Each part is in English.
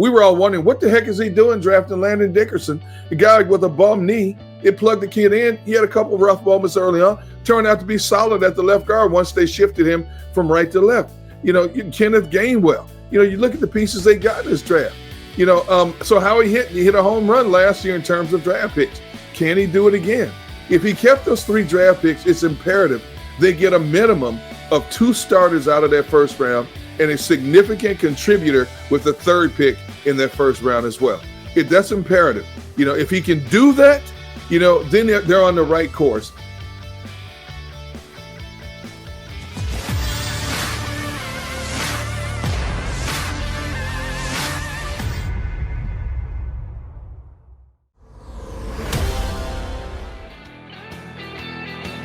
We were all wondering, what the heck is he doing drafting Landon Dickerson, the guy with a bum knee? It plugged the kid in. He had a couple of rough moments early on. Turned out to be solid at the left guard once they shifted him from right to left. Kenneth Gainwell. You look at the pieces they got in this draft. So Howie hit a home run last year in terms of draft picks. Can he do it again? If he kept those 3 draft picks, it's imperative they get a minimum of 2 starters out of that first round and a significant contributor with the 3rd pick in that first round as well. That's imperative. If he can do that, then they're on the right course.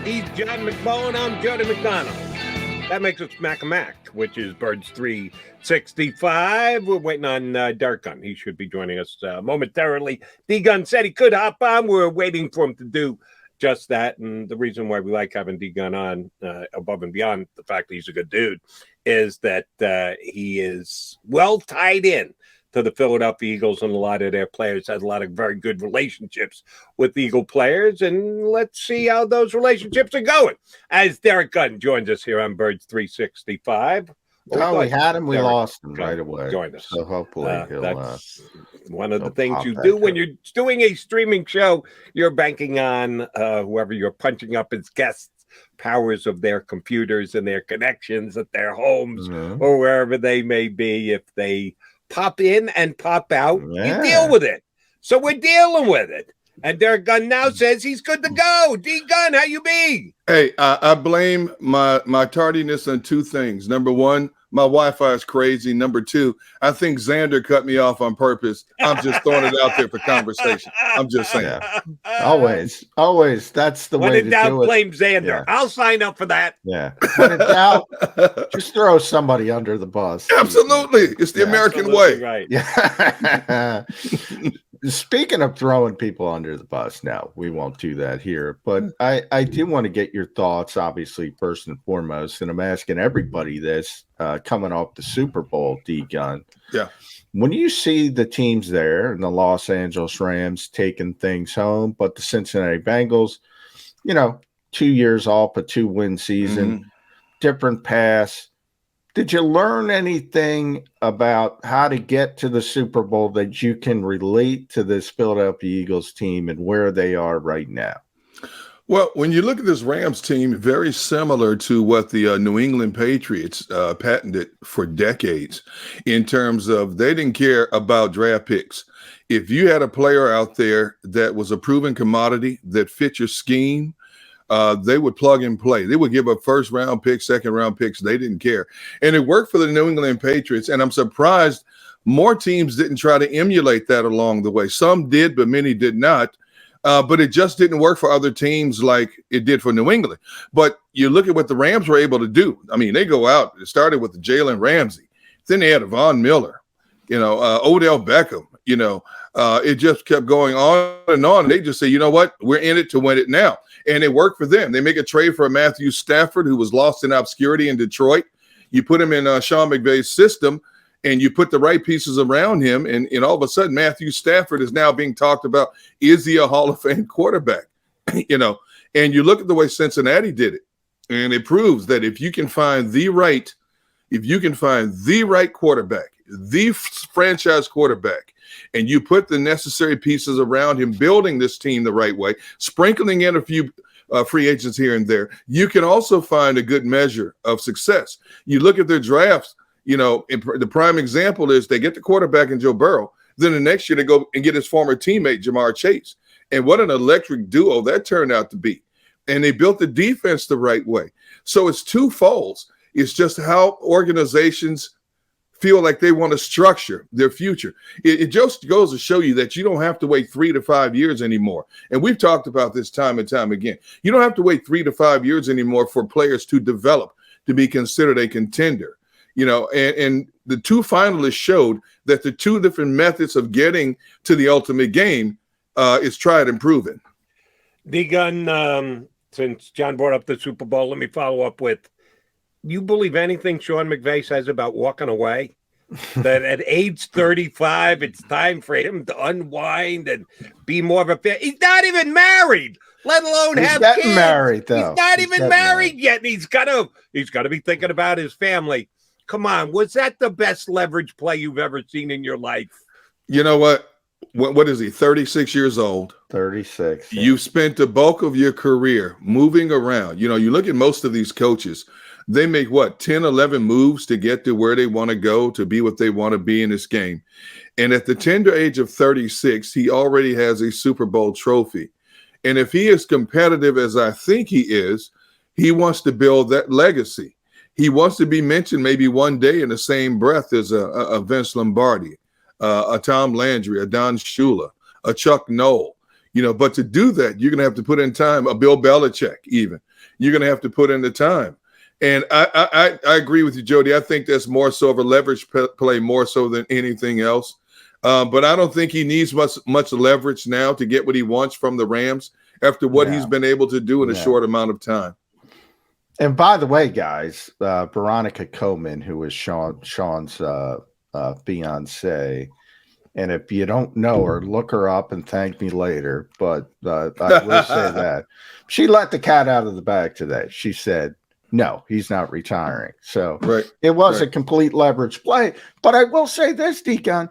He's John McMullen. I'm Jody McDonald. That makes us Mac a Mac, which is Birds 365. We're waiting on Derrick Gunn. He should be joining us momentarily. D Gunn said he could hop on. We're waiting for him to do just that. And the reason why we like having D Gunn on, above and beyond the fact that he's a good dude, is that he is well tied in to the Philadelphia Eagles, and a lot of their players has a lot of very good relationships with Eagle players. And let's see how those relationships are going as Derrick Gunn joins us here on Birds 365. Oh, we had him. We lost him right away. Join us. So hopefully that's one of the things you do when you're doing a streaming show. You're banking on whoever you're punching up as guests, powers of their computers and their connections at their homes or wherever they may be. If they pop in and pop out, you deal with it. So we're dealing with it. And Derrick Gunn now says he's good to go. D Gunn, how you be? Hey, I blame my tardiness on 2 things. Number 1, my Wi-Fi is crazy. Number 2, I think Xander cut me off on purpose. I'm just throwing it out there for conversation. I'm just saying. Yeah. Always. That's the way to do it. When in doubt, blame Xander. Yeah. I'll sign up for that. Yeah. When in doubt, just throw somebody under the bus. Absolutely. It's the American way. Right. Yeah. Speaking of throwing people under the bus, now we won't do that here, but I do want to get your thoughts, obviously, first and foremost, and I'm asking everybody this coming off the Super Bowl, D Gunn. Yeah. When you see the teams there and the Los Angeles Rams taking things home, but the Cincinnati Bengals, 2 years off a 2-win season, different pass. Did you learn anything about how to get to the Super Bowl that you can relate to this Philadelphia Eagles team and where they are right now? Well, when you look at this Rams team, very similar to what the New England Patriots patented for decades in terms of they didn't care about draft picks. If you had a player out there that was a proven commodity that fit your scheme, they would plug and play. They would give up 1st-round picks, 2nd-round picks. They didn't care. And it worked for the New England Patriots, and I'm surprised more teams didn't try to emulate that along the way. Some did, but many did not. But it just didn't work for other teams like it did for New England. But you look at what the Rams were able to do. I mean, they go out. It started with Jalen Ramsey. Then they had Von Miller, Odell Beckham. It just kept going on and on. They just say, you know what? We're in it to win it now. And it worked for them. They make a trade for Matthew Stafford, who was lost in obscurity in Detroit. You put him in Sean McVay's system, and you put the right pieces around him, and all of a sudden Matthew Stafford is now being talked about. Is he a Hall of Fame quarterback? And you look at the way Cincinnati did it, and it proves that if you can find the right quarterback, the franchise quarterback, and you put the necessary pieces around him, building this team the right way, sprinkling in a few free agents here and there, you can also find a good measure of success. You look at their drafts, the prime example is they get the quarterback in Joe Burrow. Then the next year they go and get his former teammate, Jamar Chase. And what an electric duo that turned out to be. And they built the defense the right way. So it's 2 folds. It's just how organizations feel like they want to structure their future. It just goes to show you that you don't have to wait 3 to 5 years anymore. And we've talked about this time and time again. You don't have to wait 3 to 5 years anymore for players to develop, to be considered a contender. And the 2 finalists showed that the 2 different methods of getting to the ultimate game is tried and proven. D Gunn, since John brought up the Super Bowl, let me follow up with, you believe anything Sean McVay says about walking away? that at age 35, it's time for him to unwind and be more of a fan. He's not even married, let alone He's have getting kids. married, though. He's not even married yet. And he's got to be thinking about his family. Come on, was that the best leverage play you've ever seen in your life? You know what? What is he? 36 years old. 36. Yeah. You've spent the bulk of your career moving around. You know, you look at most of these coaches, they make 10, 11 moves to get to where they want to go, to be what they want to be in this game. And at the tender age of 36, he already has a Super Bowl trophy. And if he is competitive as I think he is, he wants to build that legacy. He wants to be mentioned maybe one day in the same breath as a Vince Lombardi, a Tom Landry, a Don Shula, a Chuck Noll. You know, but to do that, you're going to have to put in time. A Bill Belichick, even. You're going to have to put in the time. And I agree with you, Jody. I think that's more so of a leverage play, more so than anything else. But I don't think he needs much leverage now to get what he wants from the Rams after what he's been able to do in a short amount of time. And by the way, guys, Veronica Coleman, who is Sean's fiance, and if you don't know her, look her up and thank me later. But I will say that she let the cat out of the bag today. She said, no, he's not retiring. So it was a complete leverage play. But I will say this, Deacon,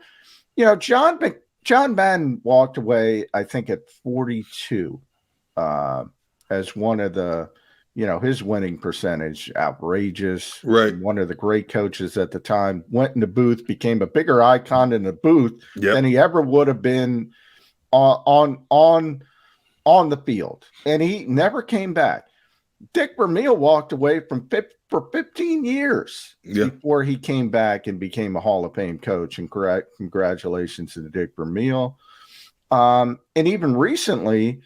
you know, John Madden walked away, I think, at 42 as one of the, you know, his winning percentage, outrageous. Right. One of the great coaches at the time, went in the booth, became a bigger icon in the booth than he ever would have been on the field. And he never came back. Dick Vermeil walked away for 15 years before he came back and became a Hall of Fame coach. And congratulations to Dick Vermeil. And even recently,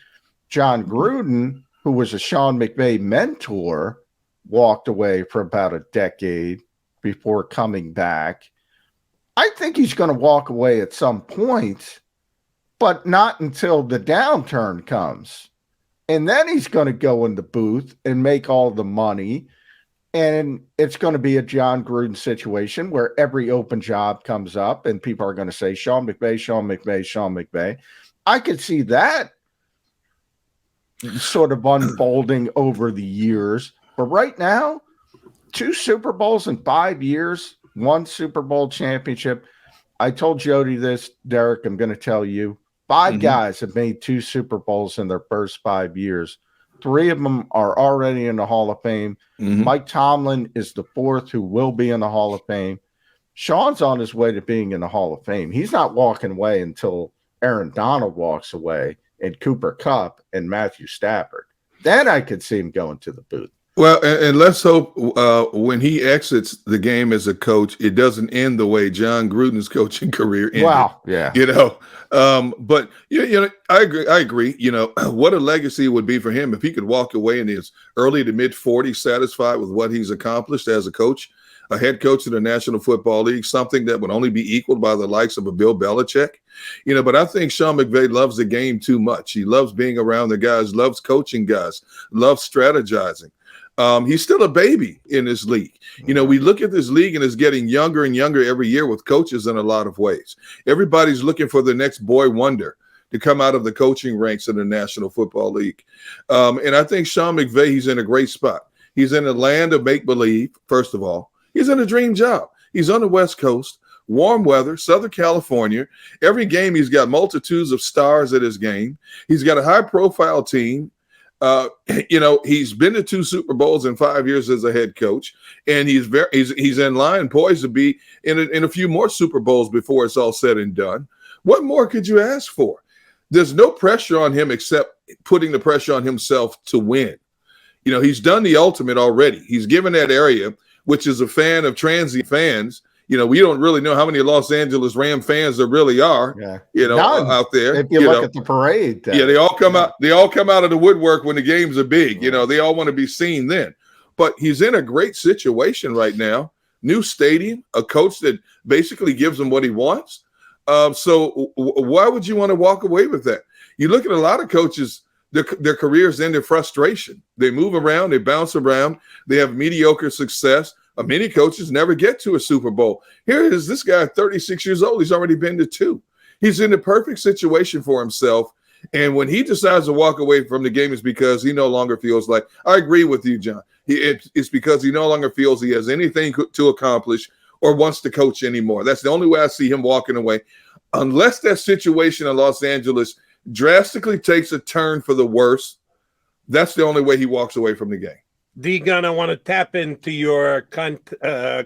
John Gruden, who was a Sean McVay mentor, walked away for about a decade before coming back. I think he's going to walk away at some point, but not until the downturn comes. And then he's going to go in the booth and make all the money. And it's going to be a John Gruden situation where every open job comes up and people are going to say, Sean McVay, Sean McVay, Sean McVay. I could see that sort of unfolding over the years. But right now, 2 Super Bowls in 5 years, 1 Super Bowl championship. I told Jody this, Derek, I'm going to tell you. 5 guys have made 2 Super Bowls in their first 5 years. 3 of them are already in the Hall of Fame. Mike Tomlin is the 4th who will be in the Hall of Fame. Sean's on his way to being in the Hall of Fame. He's not walking away until Aaron Donald walks away and Cooper Kupp and Matthew Stafford. Then I could see him going to the booth. Well, and let's hope when he exits the game as a coach, it doesn't end the way John Gruden's coaching career ended. Wow, yeah. You know, but you know, I agree. You know, what a legacy it would be for him if he could walk away in his early to mid 40s, satisfied with what he's accomplished as a coach, a head coach in the National Football League, something that would only be equaled by the likes of a Bill Belichick. You know, but I think Sean McVay loves the game too much. He loves being around the guys, loves coaching guys, loves strategizing. He's still a baby in this league. You know, we look at this league and it's getting younger and younger every year with coaches in a lot of ways. Everybody's looking for the next boy wonder to come out of the coaching ranks in the National Football League. And I think Sean McVay, he's in a great spot. He's in a land of make-believe, first of all. He's in a dream job. He's on the West Coast, warm weather, Southern California. Every game, he's got multitudes of stars at his game. He's got a high-profile team. You know, he's been to 2 Super Bowls in 5 years as a head coach, and he's in line, poised to be in a few more Super Bowls before it's all said and done. What more could you ask for? There's no pressure on him except putting the pressure on himself to win. You know, he's done the ultimate already. He's given that area, which is a fan of transient fans. You know, we don't really know how many Los Angeles Ram fans there really are, you know, out there. If you look at the parade. Yeah, they all come out. They all come out of the woodwork when the games are big. You know, they all want to be seen then. But he's in a great situation right now. New stadium, a coach that basically gives him what he wants. So why would you want to walk away with that? You look at a lot of coaches, their careers end in frustration. They move around, they bounce around, they have mediocre success. Many coaches never get to a Super Bowl. Here it is, this guy, 36 years old, he's already been to 2. He's in the perfect situation for himself. And when he decides to walk away from the game, it's because he no longer feels like, I agree with you, John. It's because he no longer feels he has anything to accomplish or wants to coach anymore. That's the only way I see him walking away. Unless that situation in Los Angeles drastically takes a turn for the worse, that's the only way he walks away from the game. D-Gun, I want to tap into your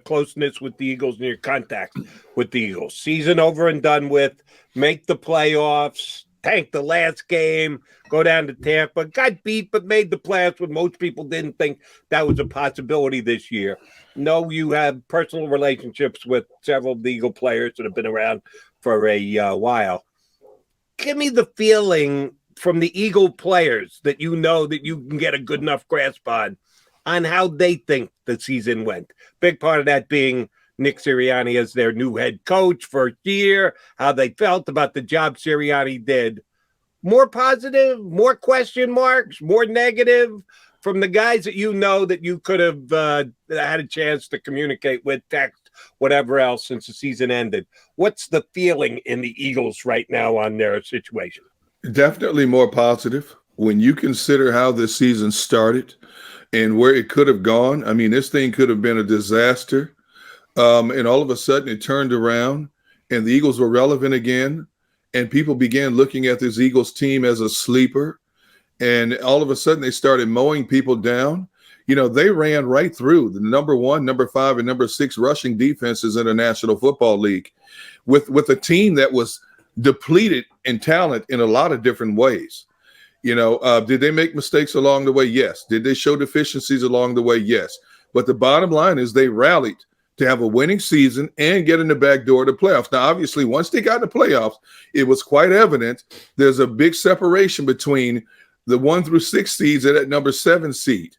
closeness with the Eagles and your contact with the Eagles. Season over and done with, make the playoffs, tank the last game, go down to Tampa, got beat but made the playoffs when most people didn't think that was a possibility this year. No, you have personal relationships with several of the Eagle players that have been around for a while. Give me the feeling from the Eagle players that you know that you can get a good enough grasp on how they think the season went. Big part of that being Nick Sirianni as their new head coach first year, how they felt about the job Sirianni did. More positive, more question marks, more negative from the guys that you know that you could have had a chance to communicate with, text, whatever else since the season ended. What's the feeling in the Eagles right now on their situation? Definitely more positive. When you consider how this season started and where it could have gone, I mean, this thing could have been a disaster. And all of a sudden it turned around and the Eagles were relevant again. And people began looking at this Eagles team as a sleeper. And all of a sudden they started mowing people down. You know, they ran right through the number 1, number 5, and number 6 rushing defenses in the National Football League with a team that was depleted in talent in a lot of different ways. You know, did they make mistakes along the way? Yes. Did they show deficiencies along the way? Yes. But the bottom line is they rallied to have a winning season and get in the back door to playoffs. Now, obviously, once they got in the playoffs, it was quite evident there's a big separation between the 1 through 6 seeds and that number 7 seed.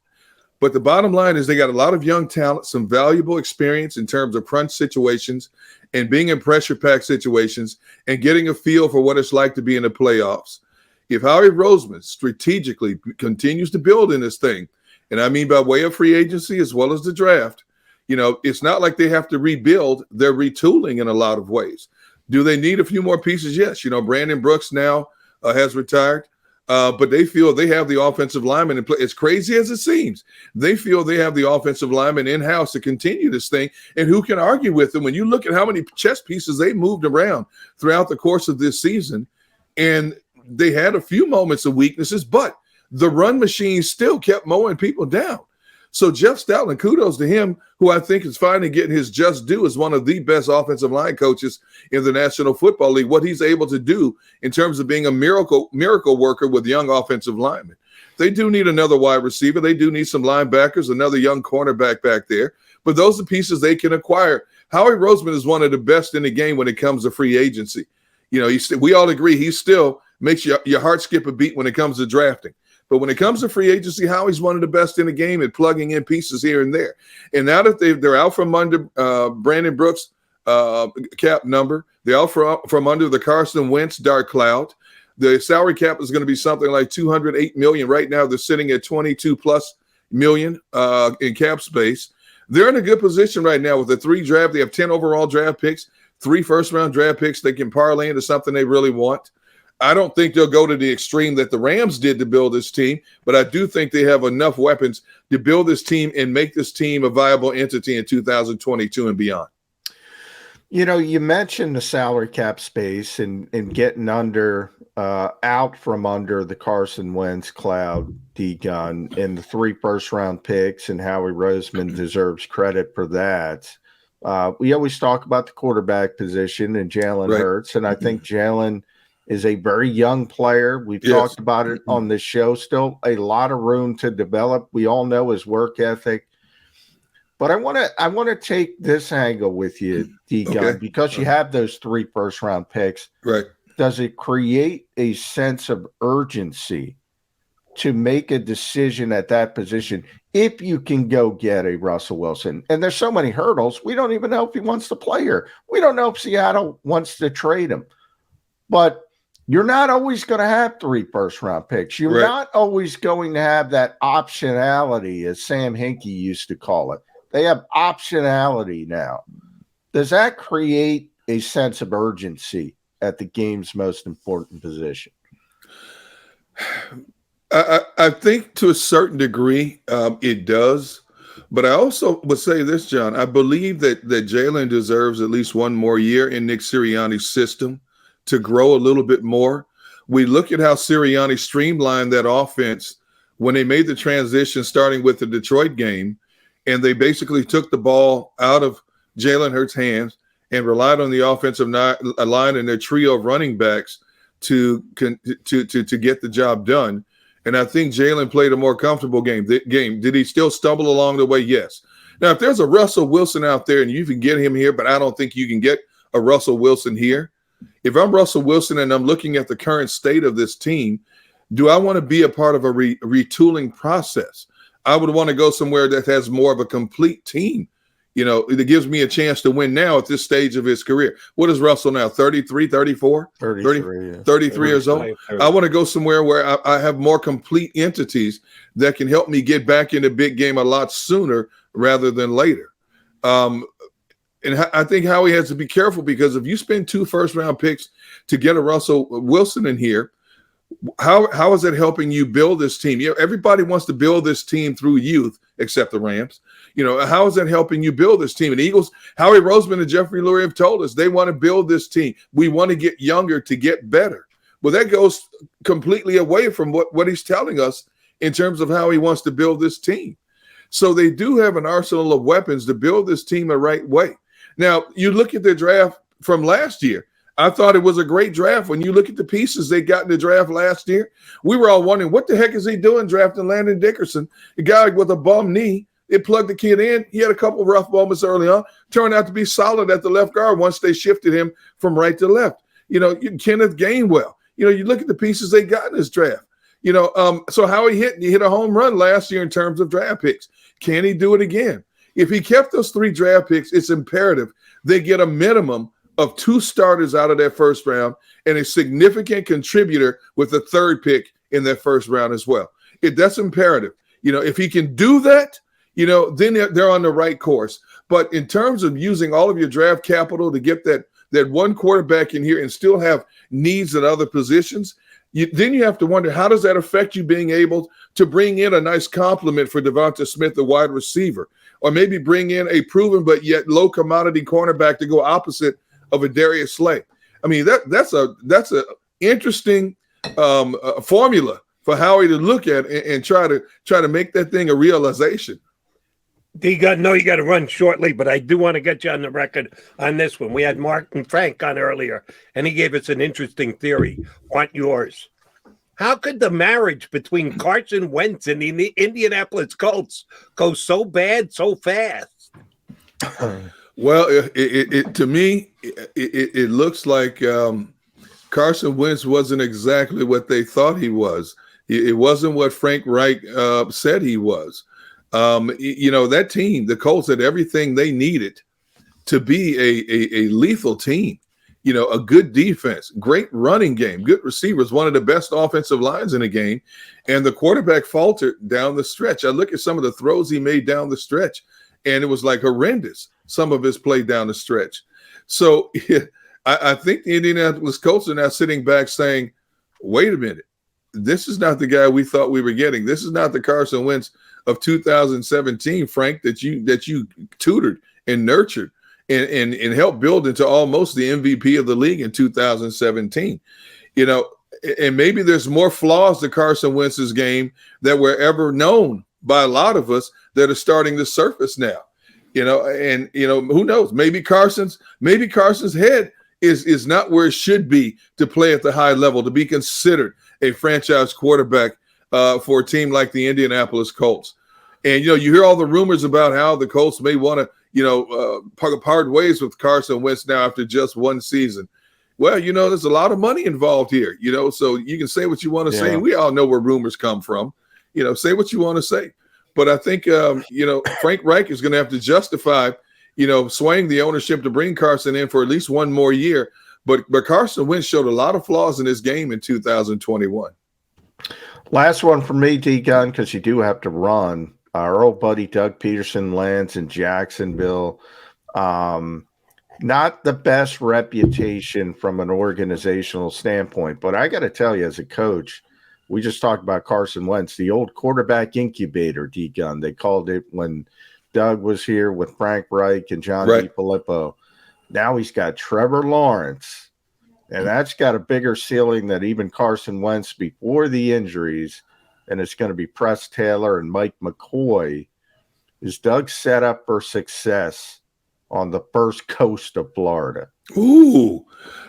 But the bottom line is they got a lot of young talent, some valuable experience in terms of crunch situations and being in pressure-packed situations and getting a feel for what it's like to be in the playoffs. If Howie Roseman strategically continues to build in this thing, and I mean by way of free agency as well as the draft, you know, it's not like they have to rebuild. They're retooling in a lot of ways. Do they need a few more pieces? Yes. You know, Brandon Brooks now has retired, but they feel they have the offensive lineman in play. As crazy as it seems, they feel they have the offensive lineman in-house to continue this thing. And who can argue with them when you look at how many chess pieces they moved around throughout the course of this season? And they had a few moments of weaknesses, but the run machine still kept mowing people down. So Jeff Stoutland, kudos to him, who I think is finally getting his just due as one of the best offensive line coaches in the National Football League, what he's able to do in terms of being a miracle worker with young offensive linemen. They do need another wide receiver. They do need some linebackers, another young cornerback back there. But those are pieces they can acquire. Howie Roseman is one of the best in the game when it comes to free agency. You know, we all agree he still makes your heart skip a beat when it comes to drafting. But when it comes to free agency, Howie's one of the best in the game at plugging in pieces here and there. And now that they're out from under Brandon Brooks' cap number, they're out from under the Carson Wentz dark cloud. The salary cap is going to be something like $208 million. Right now, they're sitting at $22+ million in cap space. They're in a good position right now with the 3 draft. They have 10 overall draft picks, 3 first-round draft picks. They can parlay into something they really want. I don't think they'll go to the extreme that the Rams did to build this team, but I do think they have enough weapons to build this team and make this team a viable entity in 2022 and beyond. You know, you mentioned the salary cap space and getting out from under the Carson Wentz cloud, D-Gun, and the 3 first-round picks, and Howie Roseman deserves credit for that. We always talk about the quarterback position and Jalen Hurts, and I think Jalen is a very young player. We've talked about it on this show. Still a lot of room to develop. We all know his work ethic. But I want to take this angle with you, D-Gun, because you have those 3 first-round picks. Right. Does it create a sense of urgency to make a decision at that position if you can go get a Russell Wilson? And there's so many hurdles. We don't even know if he wants to play here. We don't know if Seattle wants to trade him. But you're not always going to have 3 first-round picks. You're not always going to have that optionality, as Sam Hinkie used to call it. They have optionality now. Does that create a sense of urgency at the game's most important position? I think to a certain degree it does. But I also would say this, John. I believe that Jalen deserves at least one more year in Nick Sirianni's system to grow a little bit more. We look at how Sirianni streamlined that offense when they made the transition starting with the Detroit game, and they basically took the ball out of Jalen Hurts' hands and relied on the offensive line and their trio of running backs to get the job done. And I think Jalen played a more comfortable game. Did he still stumble along the way? Yes. Now, if there's a Russell Wilson out there and you can get him here, but I don't think you can get a Russell Wilson here. If I'm Russell Wilson and I'm looking at the current state of this team, do I want to be a part of a retooling process? I would want to go somewhere that has more of a complete team. You know, it gives me a chance to win now at this stage of his career. What is Russell now, 33, 34? 33 years old? I want to go somewhere where I have more complete entities that can help me get back in the big game a lot sooner rather than later. And I think Howie has to be careful, because if you spend 2 first-round picks to get a Russell Wilson in here, how is it helping you build this team? You know, everybody wants to build this team through youth, except the Rams. You know, how is that helping you build this team? And the Eagles, Howie Roseman and Jeffrey Lurie have told us they want to build this team. We want to get younger to get better. Well, that goes completely away from what he's telling us in terms of how he wants to build this team. So they do have an arsenal of weapons to build this team the right way. Now, you look at their draft from last year. I thought it was a great draft. When you look at the pieces they got in the draft last year, we were all wondering, what the heck is he doing drafting Landon Dickerson, a guy with a bum knee? It plugged the kid in. He had a couple of rough moments early on, turned out to be solid at the left guard once they shifted him from right to left. You know, Kenneth Gainwell. You know, you look at the pieces they got in this draft. You know, so how he hit a home run last year in terms of draft picks. Can he do it again? If he kept those 3 draft picks, it's imperative they get a minimum of 2 starters out of that first round and a significant contributor with the 3rd pick in that first round as well. That's imperative. You know, if he can do that, you know, then they're on the right course. But in terms of using all of your draft capital to get that one quarterback in here and still have needs at other positions, then you have to wonder, how does that affect you being able to bring in a nice complement for Devonta Smith, the wide receiver, or maybe bring in a proven but yet low commodity cornerback to go opposite of a Darius Slay? I mean, that's a interesting formula for Howie to look at and try to make that thing a realization. You got to run shortly, but I do want to get you on the record on this one. We had Martin Frank on earlier, and he gave us an interesting theory. Want yours? How could the marriage between Carson Wentz and the Indianapolis Colts go so bad so fast? Well, to me, it looks like Carson Wentz wasn't exactly what they thought he was. It wasn't what Frank Reich said he was. You know, that team, the Colts, had everything they needed to be a lethal team. You know, a good defense, great running game, good receivers, one of the best offensive lines in the game, and the quarterback faltered down the stretch. I look at some of the throws he made down the stretch, and it was like horrendous, some of his play down the stretch. So I think the Indianapolis Colts are now sitting back saying, wait a minute, this is not the guy we thought we were getting. This is not the Carson Wentz of 2017, Frank, that you tutored and nurtured and helped build into almost the MVP of the league in 2017. You know, and maybe there's more flaws to Carson Wentz's game that were ever known by a lot of us that are starting to surface now. You know, and you know, who knows? Maybe Carson's head is not where it should be to play at the high level, to be considered a franchise quarterback for a team like the Indianapolis Colts. And, you know, you hear all the rumors about how the Colts may want to, you know, part ways with Carson Wentz now after just one season. Well, you know, there's a lot of money involved here, you know, so you can say what you want to say. We all know where rumors come from. You know, say what you want to say. But I think, you know, Frank Reich is going to have to justify, you know, swaying the ownership to bring Carson in for at least one more year. But Carson Wentz showed a lot of flaws in his game in 2021. Last one for me, D-Gun, because you do have to run. Our old buddy Doug Pederson lands in Jacksonville. Not the best reputation from an organizational standpoint, but I got to tell you, as a coach, we just talked about Carson Wentz, the old quarterback incubator, D-Gun. They called it when Doug was here with Frank Reich and John DiFilippo. Now he's got Trevor Lawrence, and that's got a bigger ceiling than even Carson Wentz before the injuries, and it's going to be Press Taylor and Mike McCoy. Is Doug set up for success on the first coast of Florida? Ooh,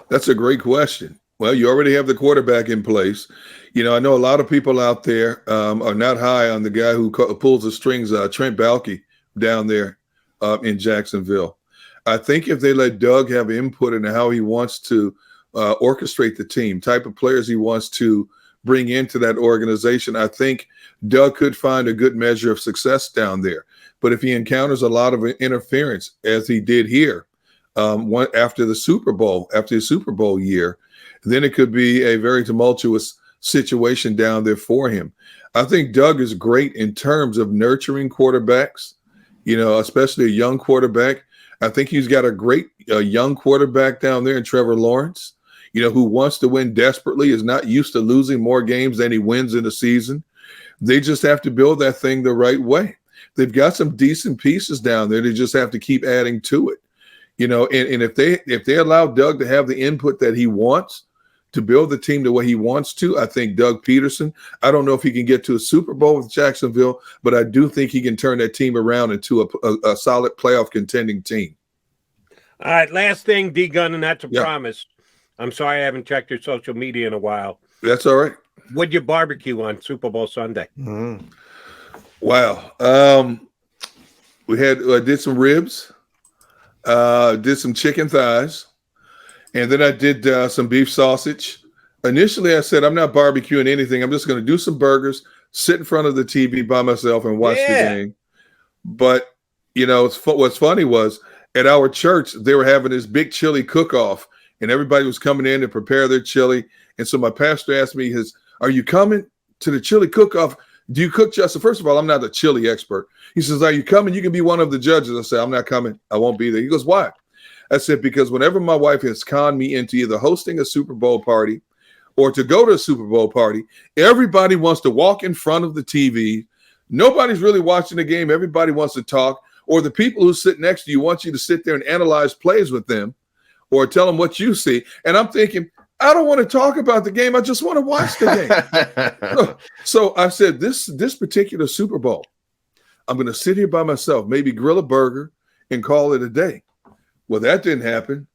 that's a great question. Well, you already have the quarterback in place. I know a lot of people out there are not high on the guy who pulls the strings, Trent Baalke, down there in Jacksonville. I think if they let Doug have input into how he wants to orchestrate the team, type of players he wants to bring into that organization, I think Doug could find a good measure of success down there. But if he encounters a lot of interference, as he did here after the Super Bowl year, then it could be a very tumultuous situation down there for him. I think Doug is great in terms of nurturing quarterbacks, especially a young quarterback. I think he's got a great young quarterback down there in Trevor Lawrence, who wants to win desperately, is not used to losing more games than he wins in a season. They just have to build that thing the right way. They've got some decent pieces down there. They just have to keep adding to it, and if they allow Doug to have the input that he wants to build the team the way he wants to, I think Doug Pederson, I don't know if he can get to a Super Bowl with Jacksonville, but I do think he can turn that team around into a solid playoff contending team. All right, last thing, D-Gun, and that's a promise. I'm sorry I haven't checked your social media in a while. That's all right. What'd you barbecue on Super Bowl Sunday? Mm-hmm. Wow. We did some ribs, did some chicken thighs, and then I did some beef sausage. Initially, I said, I'm not barbecuing anything. I'm just going to do some burgers, sit in front of the TV by myself and watch the game. But, what's funny was at our church, they were having this big chili cook-off, and everybody was coming in to prepare their chili. And so my pastor asked me, are you coming to the chili cook-off? Do you cook, Justin? First of all, I'm not a chili expert. He says, are you coming? You can be one of the judges. I said, I'm not coming. I won't be there. He goes, why? I said, because whenever my wife has conned me into either hosting a Super Bowl party or to go to a Super Bowl party, everybody wants to walk in front of the TV. Nobody's really watching the game. Everybody wants to talk. Or the people who sit next to you want you to sit there and analyze plays with them or tell them what you see. And I'm thinking, I don't want to talk about the game. I just want to watch the game. So I said, this particular Super Bowl, I'm going to sit here by myself, maybe grill a burger and call it a day. Well, that didn't happen.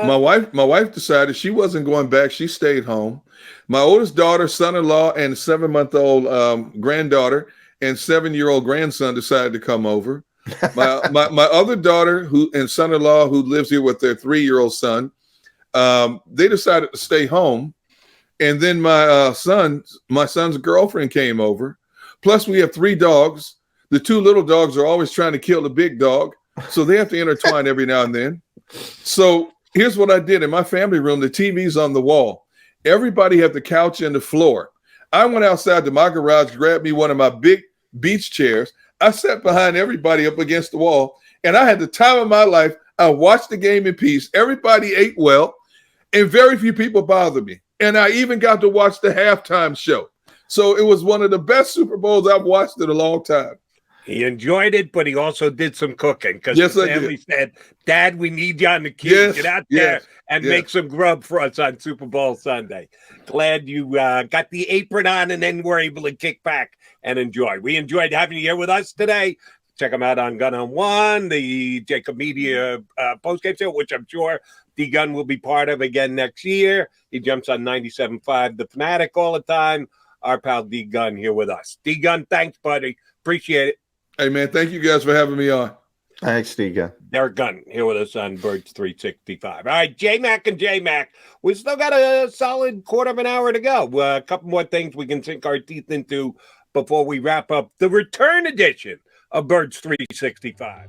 My wife decided she wasn't going back. She stayed home. My oldest daughter, son-in-law, and 7-month-old granddaughter and 7-year-old grandson decided to come over. My other daughter and son-in-law who lives here with their 3-year-old son, they decided to stay home. And then my son's girlfriend came over. Plus, we have 3 dogs. The 2 little dogs are always trying to kill the big dog, so they have to intertwine every now and then. So here's what I did in my family room. The TV's on the wall. Everybody had the couch and the floor. I went outside to my garage, grabbed me one of my big beach chairs. I sat behind everybody up against the wall, and I had the time of my life. I watched the game in peace. Everybody ate well, and very few people bothered me. And I even got to watch the halftime show. So it was one of the best Super Bowls I've watched in a long time. He enjoyed it, but he also did some cooking because the family said, Dad, we need you on the queue. Get out there and make some grub for us on Super Bowl Sunday. Glad you got the apron on and then were able to kick back and enjoy. We enjoyed having you here with us today. Check them out on Gun on One, the JAKIB Media postgame show, which I'm sure D-Gun will be part of again next year. He jumps on 97.5 The Fanatic all the time. Our pal D-Gun here with us. D-Gun, thanks, buddy. Appreciate it. Hey, man, thank you guys for having me on. Thanks, D-Gun. Derrick Gunn here with us on Birds 365. All right, J-Mac and J-Mac. We still got a solid quarter of an hour to go. A couple more things we can sink our teeth into before we wrap up the return edition of Birds 365.